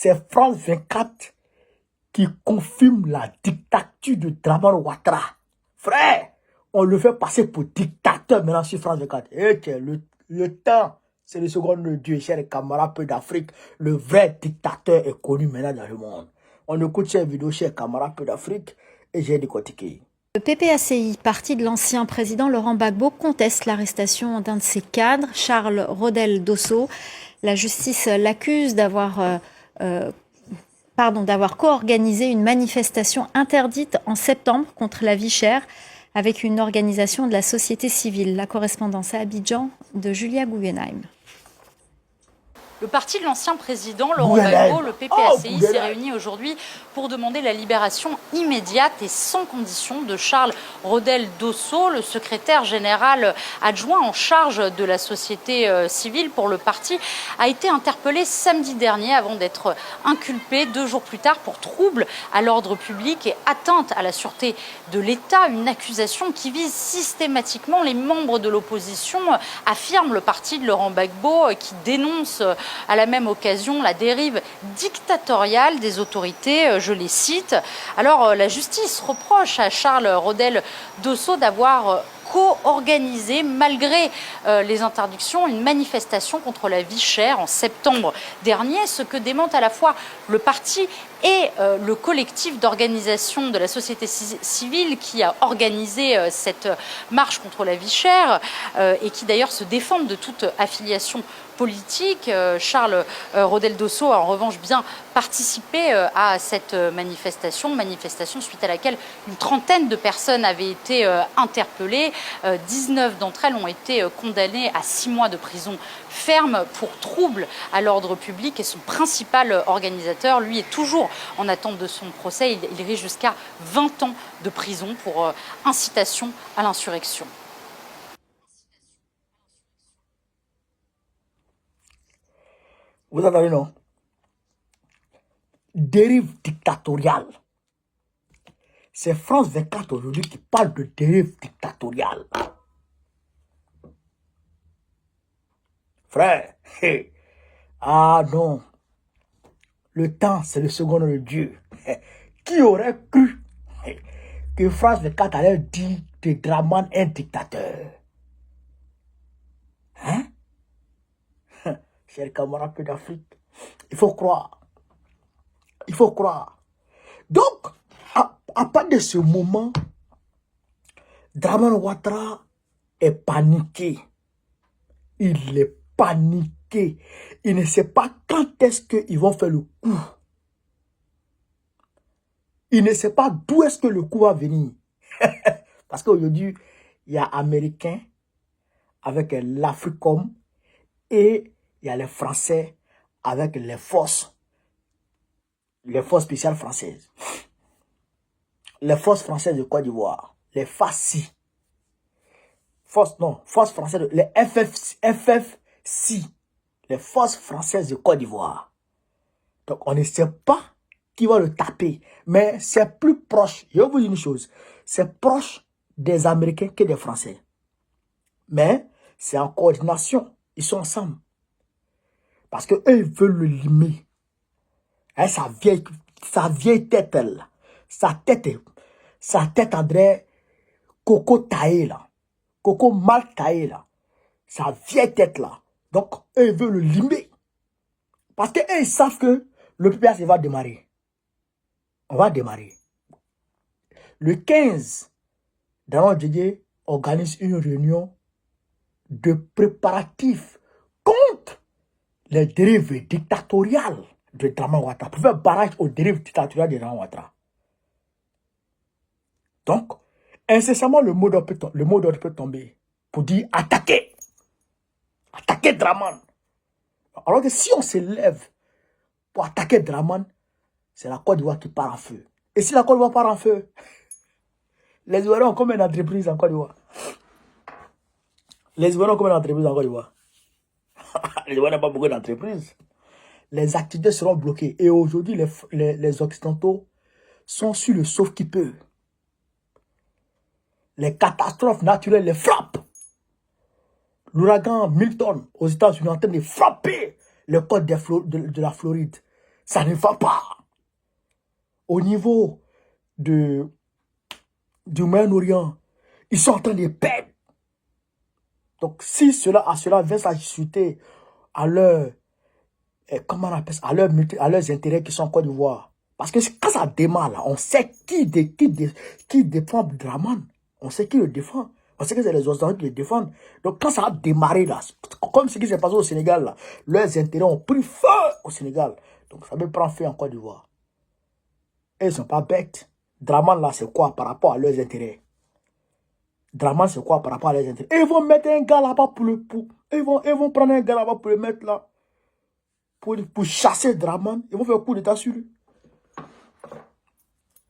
C'est France 24 qui confirme la dictature de Dramane Ouattara. Frère, on le fait passer pour dictateur maintenant sur France 24. Et le temps, c'est le second de Dieu, chers camarades peu d'Afrique. Le vrai dictateur est connu maintenant dans le monde. On écoute cette vidéo, chers camarades peu d'Afrique, et j'ai décortiqué. Le PPACI, parti de l'ancien président Laurent Gbagbo, conteste l'arrestation d'un de ses cadres, Charles Rodel Dosso. La justice l'accuse d'avoir co-organisé une manifestation interdite en septembre contre la vie chère avec une organisation de la société civile. La correspondance à Abidjan de Julia Guggenheim. Le parti de l'ancien président Laurent Gbagbo, le PPACI, s'est réuni aujourd'hui pour demander la libération immédiate et sans condition de Charles Rodel Dosso, le secrétaire général adjoint en charge de la société civile pour le parti, a été interpellé samedi dernier avant d'être inculpé 2 jours plus tard pour trouble à l'ordre public et atteinte à la sûreté de l'État, une accusation qui vise systématiquement les membres de l'opposition, affirme le parti de Laurent Gbagbo, qui dénonce à la même occasion la dérive dictatoriale des autorités, je les cite. Alors la justice reproche à Charles Rodel Dosso d'avoir co-organisé, malgré les interdictions, une manifestation contre la vie chère en septembre dernier, ce que démente à la fois le parti et le collectif d'organisation de la société civile qui a organisé cette marche contre la vie chère et qui d'ailleurs se défendent de toute affiliation politique. Charles Rodel Dosso a en revanche bien participé à cette manifestation suite à laquelle une trentaine de personnes avaient été interpellées. 19 d'entre elles ont été condamnées à 6 mois de prison ferme pour trouble à l'ordre public et son principal organisateur, lui, est toujours en attente de son procès. Il risque jusqu'à 20 ans de prison pour incitation à l'insurrection. Vous entendez, non? Dérive dictatoriale. C'est France 24 aujourd'hui qui parle de dérive dictatoriale. Frère, ah non. Le temps, c'est le second de Dieu. Qui aurait cru que France 24 allait dire de Dramane un dictateur? Hein? Chers camarades d'Afrique, il faut croire. Il faut croire. Donc, à partir de ce moment, Dramane Ouattara est paniqué. Il est paniqué. Il ne sait pas quand est-ce qu'ils vont faire le coup. Il ne sait pas d'où est-ce que le coup va venir. Parce qu'aujourd'hui, il y a Américains avec l'Africom et il y a les Français avec les forces spéciales françaises. Les forces françaises de Côte d'Ivoire, les FACI. Forces françaises, les FFC, les forces françaises de Côte d'Ivoire. Donc on ne sait pas qui va le taper, mais c'est plus proche. Je vais vous dire une chose, c'est proche des Américains que des Français. Mais c'est en coordination, ils sont ensemble. Parce qu'eux, ils veulent le limer. Hein, sa vieille tête, elle. Sa tête, André, Coco taillé, là. Coco mal taillé, là. Sa vieille tête, là. Donc, eux, ils veulent le limer. Parce qu'eux, ils savent que le PPACI va démarrer. On va démarrer. Le 15, Dramane Didier organise une réunion de préparatifs contre les dérives dictatoriales de Dramane Ouattara, pour faire barrage aux dérives dictatoriales de Dramane Ouattara. Donc, incessamment, le mot d'ordre peut tomber pour dire attaquer. Attaquer Dramane. Alors que si on se lève pour attaquer Dramane, c'est la Côte d'Ivoire qui part en feu. Et si la Côte d'Ivoire part en feu, les Ivoiriens ont combien d'entreprises en Côte d'Ivoire? Les Ivoiriens ont combien d'entreprises en Côte d'Ivoire? Les Ivoiriens n'ont pas beaucoup d'entreprises. Les activités seront bloquées. Et aujourd'hui, les Occidentaux sont sur le sauve-qui-peut. Les catastrophes naturelles les frappent. L'ouragan Milton aux États-Unis est en train de frapper les côtes de la Floride. Ça ne va pas. Au niveau du Moyen-Orient, ils sont en train de perdre. Donc, si cela vient s'ajouter à leur, comment on appelle ça, à leurs intérêts qui sont en Côte d'Ivoire. Parce que quand ça démarre, là, on sait qui défend Draman. On sait qui le défend. On sait que c'est les Occidentaux qui le défendent. Donc, quand ça a démarré, là, comme ce qui s'est passé au Sénégal, là, leurs intérêts ont pris feu au Sénégal. Donc, ça veut prendre feu en Côte d'Ivoire. Et ils ne sont pas bêtes. Draman, là, c'est quoi par rapport à leurs intérêts? Draman, c'est quoi par rapport à leurs intérêts? Et ils vont mettre un gars là-bas ils vont prendre un gars là-bas pour le mettre là. Pour chasser Draman. Ils vont faire un coup d'état sur lui.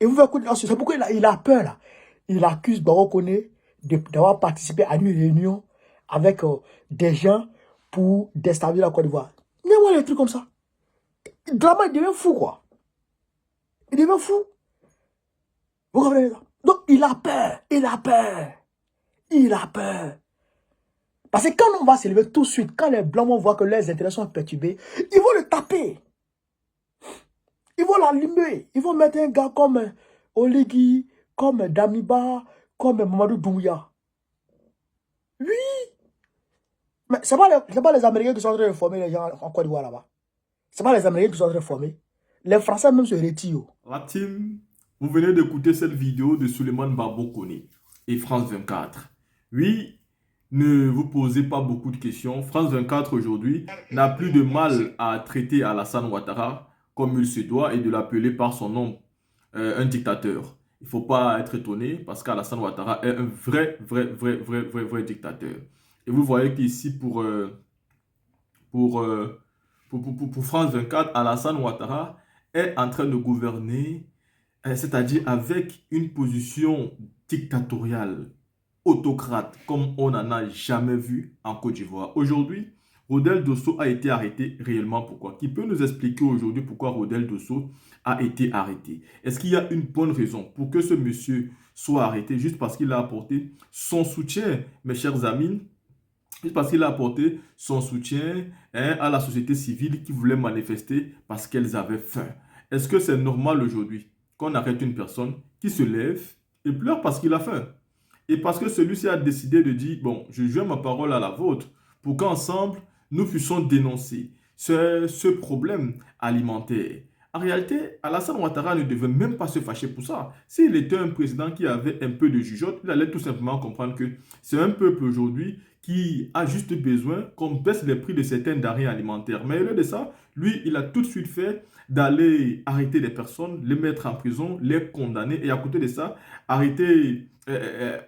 Ils vont faire un coup d'état sur lui. C'est pourquoi il a peur là. Il accuse Baro Koné d'avoir participé à une réunion avec des gens pour déstabiliser la Côte d'Ivoire. Mais voilà des trucs comme ça. Draman, il devient fou quoi. Il devient fou. Vous comprenez ça? Donc il a peur. Il a peur. Il a peur. Parce que quand on va s'élever tout de suite, quand les Blancs vont voir que leurs intérêts sont perturbés, ils vont le taper. Ils vont l'allumer. Ils vont mettre un gars comme Oligui, comme Damiba, comme Mamadou Doumbouya. Oui. Mais ce n'est pas les Américains qui sont en train de former les gens en Côte d'Ivoire là-bas. Ce n'est pas les Américains qui sont en train de former. Les Français même se retirent. La team, vous venez d'écouter cette vidéo de Suleiman Babo Koné et France 24. Oui, ne vous posez pas beaucoup de questions. France 24 aujourd'hui n'a plus de mal à traiter Alassane Ouattara comme il se doit et de l'appeler par son nom, un dictateur. Il ne faut pas être étonné parce qu'Alassane Ouattara est un vrai dictateur. Et vous voyez qu'ici pour France 24, Alassane Ouattara est en train de gouverner, c'est-à-dire avec une position dictatoriale, autocrate, comme on n'en a jamais vu en Côte d'Ivoire. Aujourd'hui, Rodel Dosso a été arrêté réellement pourquoi? Qui peut nous expliquer aujourd'hui pourquoi Rodel Dosso a été arrêté? Est-ce qu'il y a une bonne raison pour que ce monsieur soit arrêté juste parce qu'il a apporté son soutien, mes chers amis? Juste parce qu'il a apporté son soutien à la société civile qui voulait manifester parce qu'elles avaient faim. Est-ce que c'est normal aujourd'hui qu'on arrête une personne qui se lève et pleure parce qu'il a faim? Et parce que celui-ci a décidé de dire, bon, je joins ma parole à la vôtre pour qu'ensemble, nous puissions dénoncer ce problème alimentaire. En réalité, Alassane Ouattara ne devait même pas se fâcher pour ça. S'il était un président qui avait un peu de jugeote, il allait tout simplement comprendre que c'est un peuple aujourd'hui qui a juste besoin qu'on baisse les prix de certaines denrées alimentaires. Mais au lieu de ça, lui, il a tout de suite fait d'aller arrêter des personnes, les mettre en prison, les condamner et à côté de ça, arrêter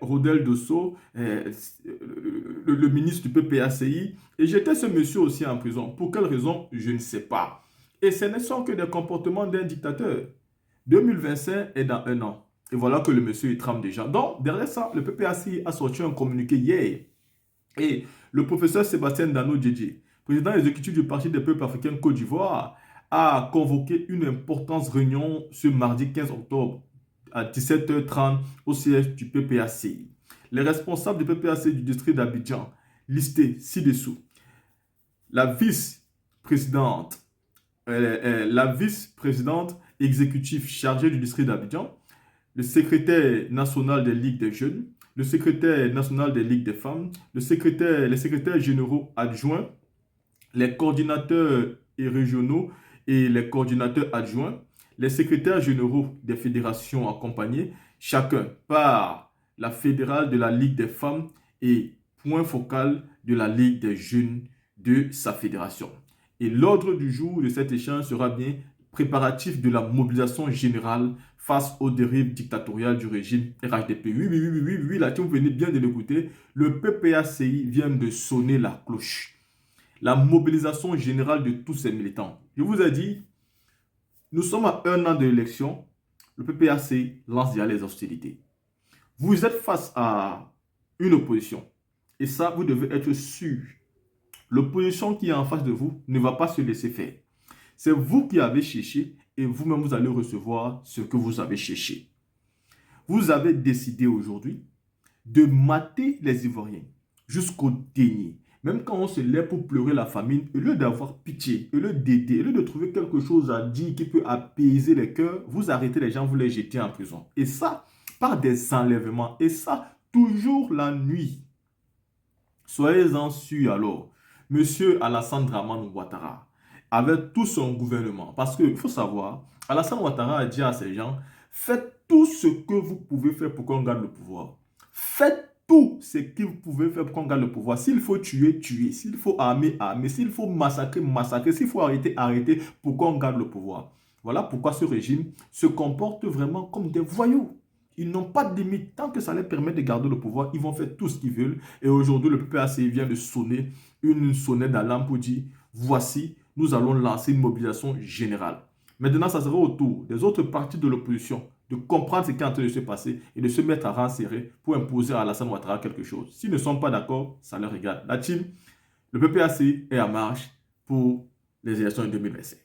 Rodel Dosso, le ministre du PPACI, et jeter ce monsieur aussi en prison. Pour quelle raison? Je ne sais pas. Et ce ne sont que des comportements d'un dictateur. 2025 est dans un an. Et voilà que le monsieur il trame déjà. Donc, derrière ça, le PPACI a sorti un communiqué hier. Et le professeur Sébastien Dano Djedje, président exécutif du Parti des peuples africains Côte d'Ivoire, a convoqué une importante réunion ce mardi 15 octobre à 17h30 au siège du PPACI. Les responsables du PPACI du district d'Abidjan, listés ci-dessous. La vice-présidente exécutive chargée du district d'Abidjan, le secrétaire national des ligues des jeunes, le secrétaire national des ligues des femmes, les secrétaires généraux adjoints, les coordinateurs régionaux et les coordinateurs adjoints, les secrétaires généraux des fédérations accompagnés, chacun par la fédérale de la Ligue des femmes et point focal de la Ligue des jeunes de sa fédération. Et l'ordre du jour de cet échange sera bien préparatif de la mobilisation générale face aux dérives dictatoriales du régime RHDP. Oui, là, vous venez bien de l'écouter. Le PPACI vient de sonner la cloche. La mobilisation générale de tous ces militants. Je vous ai dit, nous sommes à un an de l'élection. Le PPACI lance déjà les hostilités. Vous êtes face à une opposition. Et ça, vous devez être sûr. L'opposition qui est en face de vous ne va pas se laisser faire. C'est vous qui avez cherché et vous-même vous allez recevoir ce que vous avez cherché. Vous avez décidé aujourd'hui de mater les Ivoiriens jusqu'au dernier. Même quand on se lève pour pleurer la famine, au lieu d'avoir pitié, au lieu d'aider, au lieu de trouver quelque chose à dire qui peut apaiser les cœurs, vous arrêtez les gens, vous les jetez en prison. Et ça, par des enlèvements. Et ça, toujours la nuit. Soyez-en sûrs alors. Monsieur Alassane Dramane Ouattara, avec tout son gouvernement, parce qu'il faut savoir, Alassane Ouattara a dit à ces gens, faites tout ce que vous pouvez faire pour qu'on garde le pouvoir. Faites tout ce que vous pouvez faire pour qu'on garde le pouvoir. S'il faut tuer, tuer. S'il faut armer, armer. S'il faut massacrer, massacrer. S'il faut arrêter, arrêter pour qu'on garde le pouvoir. Voilà pourquoi ce régime se comporte vraiment comme des voyous. Ils n'ont pas de limite. Tant que ça leur permet de garder le pouvoir, ils vont faire tout ce qu'ils veulent. Et aujourd'hui, le PPACI vient de sonner une sonnette d'alarme pour dire, voici, nous allons lancer une mobilisation générale. Maintenant, ça sera au tour des autres partis de l'opposition de comprendre ce qui est en train de se passer et de se mettre à rang serré pour imposer à Alassane Ouattara quelque chose. S'ils ne sont pas d'accord, ça leur regarde. La team, le PPACI est en marche pour les élections de 2025.